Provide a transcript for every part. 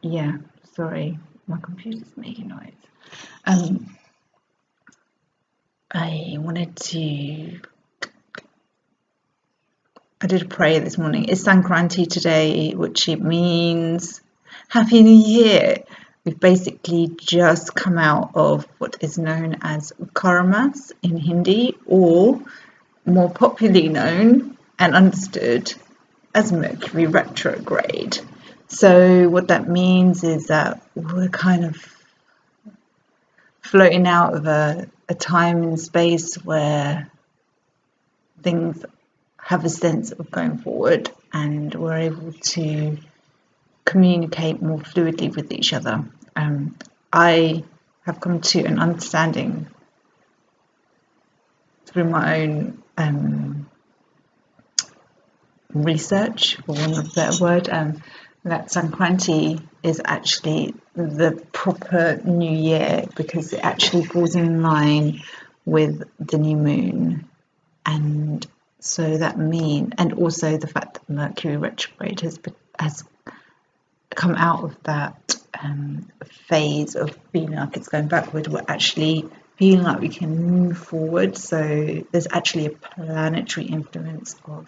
Yeah, sorry, my computer's making noise. I did a prayer this morning. It's Sankranti today, which it means Happy New Year. We've basically just come out of what is known as Karamas in Hindi, or more popularly known and understood as Mercury retrograde. So what that means is that we're kind of floating out of a time and space where things have a sense of going forward and we're able to communicate more fluidly with each other. I have come to an understanding through my own research, for want of a better word, that Sankranti is actually the proper new year because it actually falls in line with the new moon. And so that means, and also the fact that Mercury retrograde has come out of that phase of feeling like it's going backward. We're actually feeling like we can move forward. So there's actually a planetary influence of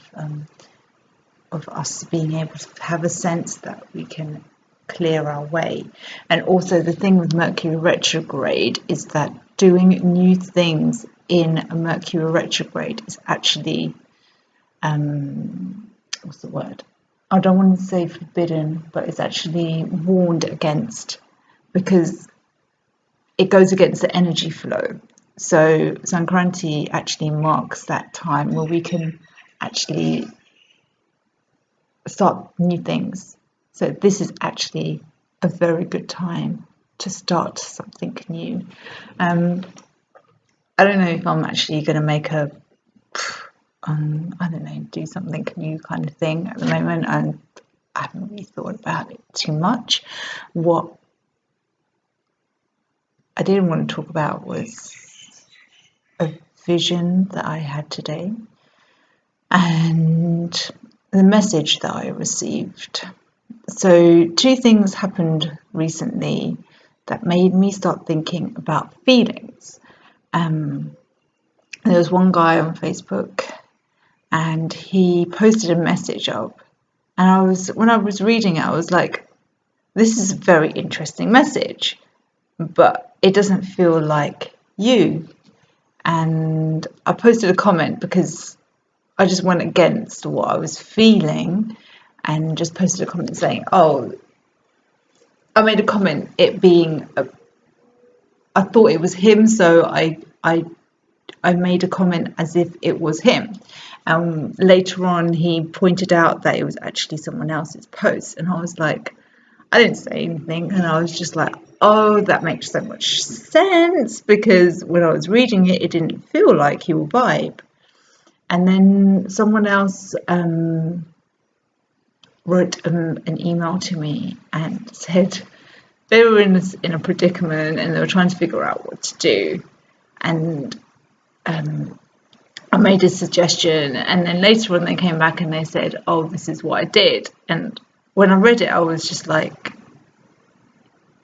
us being able to have a sense that we can clear our way. And also the thing with Mercury retrograde is that doing new things in a Mercury retrograde is actually what's the word? I don't want to say forbidden, but it's actually warned against because it goes against the energy flow. So Sankranti actually marks that time where we can actually start new things. So this is actually a very good time to start something new. I don't know if I'm actually going to make a do something new kind of thing at the moment, and I haven't really thought about it too much. What I didn't want to talk about was a vision that I had today and the message that I received. So two things happened recently that made me start thinking about feelings. There was one guy on Facebook and he posted a message up, and when I was reading it, I was like, this is a very interesting message, but it doesn't feel like you. And I posted a comment because I just went against what I was feeling and just posted a comment saying, I made a comment, it being I thought it was him, so I made a comment as if it was him. Later on, he pointed out that it was actually someone else's post, and I was like, I didn't say anything, and I was just like, oh, that makes so much sense, because when I was reading it, it didn't feel like your vibe. And then someone else wrote an email to me and said they were in a predicament and they were trying to figure out what to do. And I made a suggestion, and then later on they came back and they said, oh, this is what I did. And when I read it, I was just like,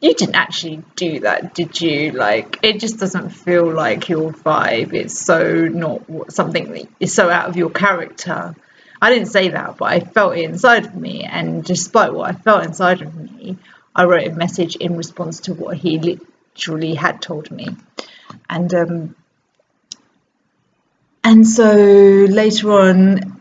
you didn't actually do that, did you? Like, it just doesn't feel like your vibe. It's so not something that is so out of your character. I didn't say that, but I felt it inside of me, and despite what I felt inside of me, I wrote a message in response to what he literally had told me. And so later on,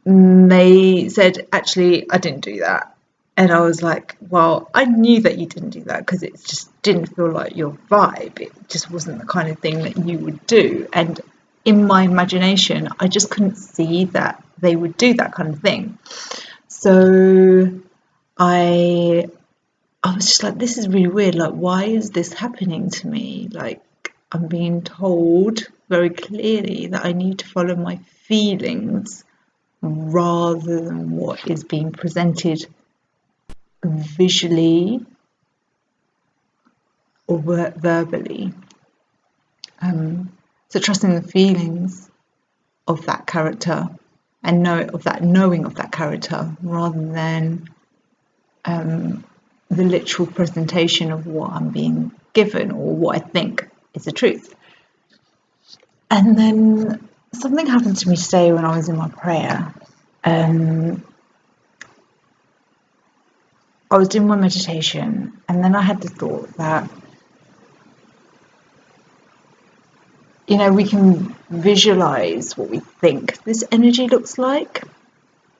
they said, actually, I didn't do that. And I was like, well, I knew that you didn't do that because it just didn't feel like your vibe. It just wasn't the kind of thing that you would do. And in my imagination, I just couldn't see that they would do that kind of thing. So I was just like, this is really weird. Like, why is this happening to me? Like, I'm being told very clearly that I need to follow my feelings rather than what is being presented visually or verbally. So trusting the feelings of that character and knowing of that character, rather than the literal presentation of what I'm being given or what I think is the truth. And then something happened to me today when I was in my prayer. I was doing my meditation, and then I had the thought that, we can visualize what we think this energy looks like.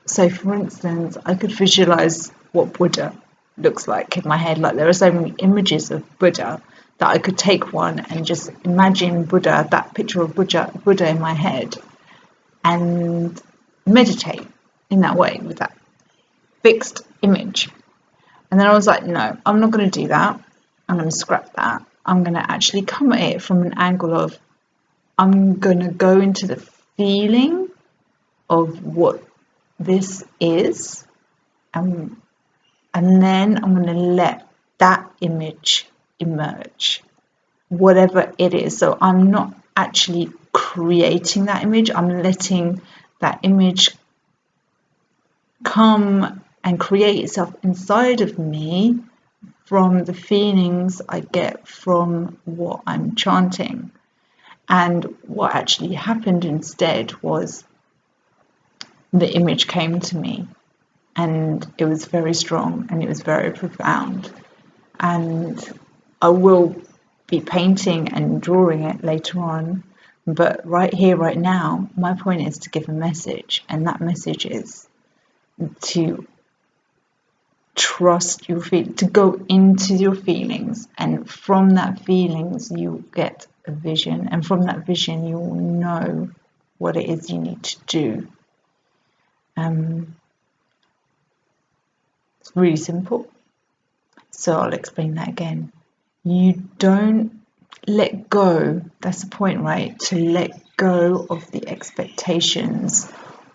So, for instance, I could visualize what Buddha looks like in my head. Like, there are so many images of Buddha that I could take one and just imagine Buddha, that picture of Buddha in my head, and meditate in that way with that fixed image. And then I was like, no, I'm not going to do that. I'm going to scrap that. I'm going to actually come at it from an angle of, I'm going to go into the feeling of what this is, and then I'm going to let that image emerge, whatever it is. So I'm not actually creating that image, I'm letting that image come and create itself inside of me from the feelings I get from what I'm chanting. And what actually happened instead was the image came to me, and it was very strong and it was very profound. And I will be painting and drawing it later on, but right here, right now, my point is to give a message, and that message is to trust your feelings, to go into your feelings, and from that feelings you get a vision, and from that vision you'll know what it is you need to do. It's really simple, so I'll explain that again. You don't let go, that's the point, right? To let go of the expectations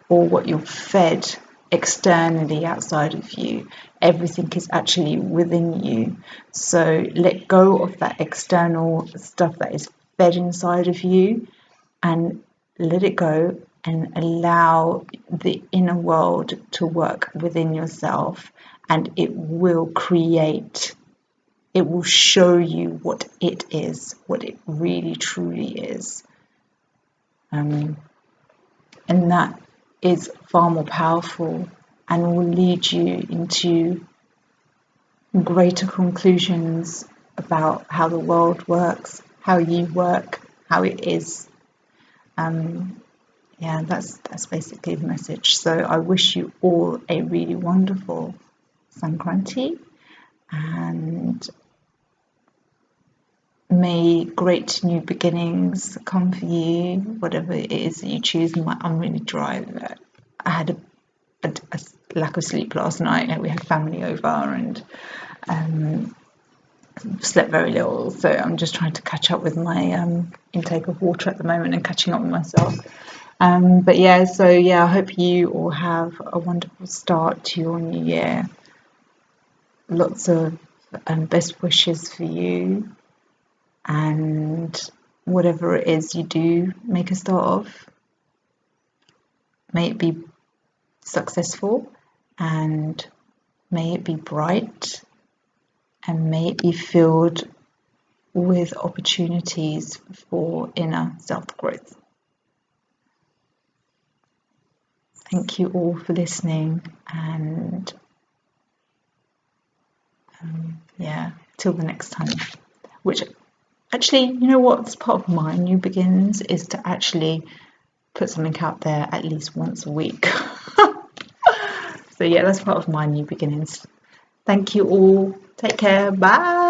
or what you're fed externally outside of you. Everything is actually within you. So let go of that external stuff that is fed inside of you, and let it go, and allow the inner world to work within yourself, and it will create, it will show you what it is, what it really truly is. And that is far more powerful and will lead you into greater conclusions about how the world works, how you work, how it is. Yeah, that's basically the message. So I wish you all a really wonderful Sankranti, and may great new beginnings come for you, whatever it is that you choose. I'm really dry. I had a lack of sleep last night. We had family over and slept very little, so I'm just trying to catch up with my intake of water at the moment and catching up with myself. But yeah, so yeah, I hope you all have a wonderful start to your new year. Lots of best wishes for you, and whatever it is you do make a start of, may it be successful, and may it be bright, and may it be filled with opportunities for inner self-growth. Thank you all for listening, and yeah, till the next time. Which actually, you know what's part of my new beginnings is to actually put something out there at least once a week. So yeah, that's part of my new beginnings. Thank you all. Take care. Bye.